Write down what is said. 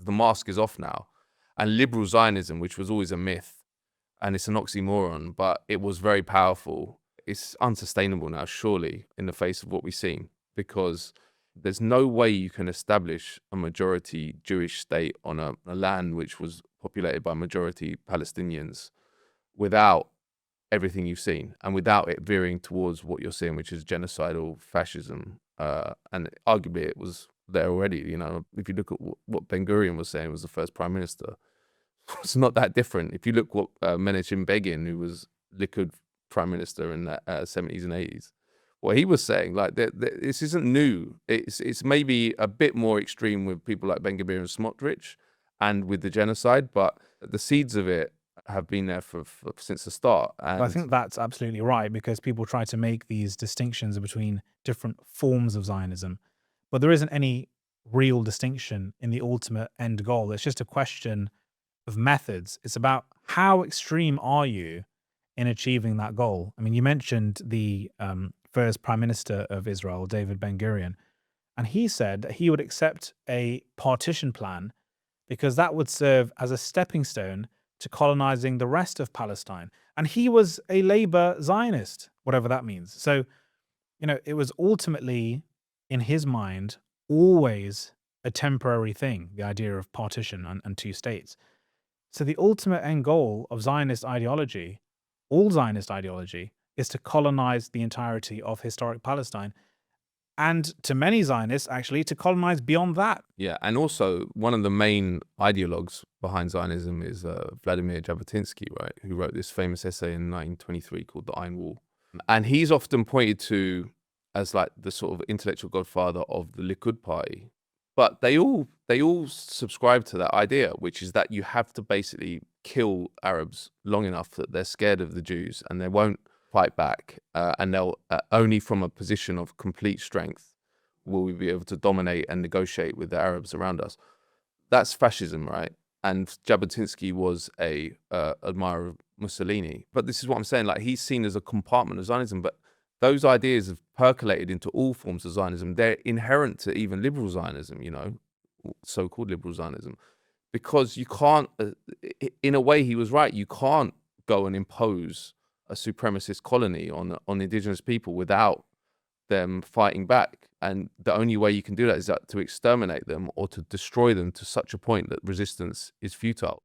the mask is off now. And liberal Zionism, which was always a myth, and it's an oxymoron, but it was very powerful. It's unsustainable now, surely, in the face of what we've seen, because there's no way you can establish a majority Jewish state on a land which was populated by majority Palestinians without everything you've seen and without it veering towards what you're seeing, which is genocidal fascism. And arguably it was there already. You know, if you look at what Ben Gurion was saying, was the first prime minister, it's not that different. If you look what Menachem Begin, who was Likud prime minister in the 70s and 80s, what he was saying, like, this isn't new. It's maybe a bit more extreme with people like Ben Gurion and Smotrich and with the genocide, but the seeds of it have been there since the start. And I think that's absolutely right, because people try to make these distinctions between different forms of Zionism, but there isn't any real distinction in the ultimate end goal. It's just a question of methods. It's about how extreme are you in achieving that goal. I mean, you mentioned the first prime minister of Israel, David Ben Gurion, and he said that he would accept a partition plan because that would serve as a stepping stone to colonizing the rest of Palestine. And he was a Labour Zionist, whatever that means. So, you know, it was ultimately, in his mind, always a temporary thing, the idea of partition and two states. So the ultimate end goal of Zionist ideology, all Zionist ideology, is to colonize the entirety of historic Palestine. And to many Zionists, actually, to colonize beyond that. Yeah, and also one of the main ideologues behind Zionism is Vladimir Jabotinsky, right, who wrote this famous essay in 1923 called The Iron Wall. And he's often pointed to as like the sort of intellectual godfather of the Likud party. But they all subscribe to that idea, which is that you have to basically kill Arabs long enough that they're scared of the Jews and they won't fight back, and they'll only from a position of complete strength will we be able to dominate and negotiate with the Arabs around us. That's fascism, right? And Jabotinsky was a admirer of Mussolini. But this is what I'm saying, like, he's seen as a compartment of Zionism, but those ideas have percolated into all forms of Zionism. They're inherent to even liberal Zionism, you know, so-called liberal Zionism, because you can't, in a way he was right, you can't go and impose a supremacist colony on indigenous people without them fighting back. And the only way you can do that is to exterminate them or to destroy them to such a point that resistance is futile.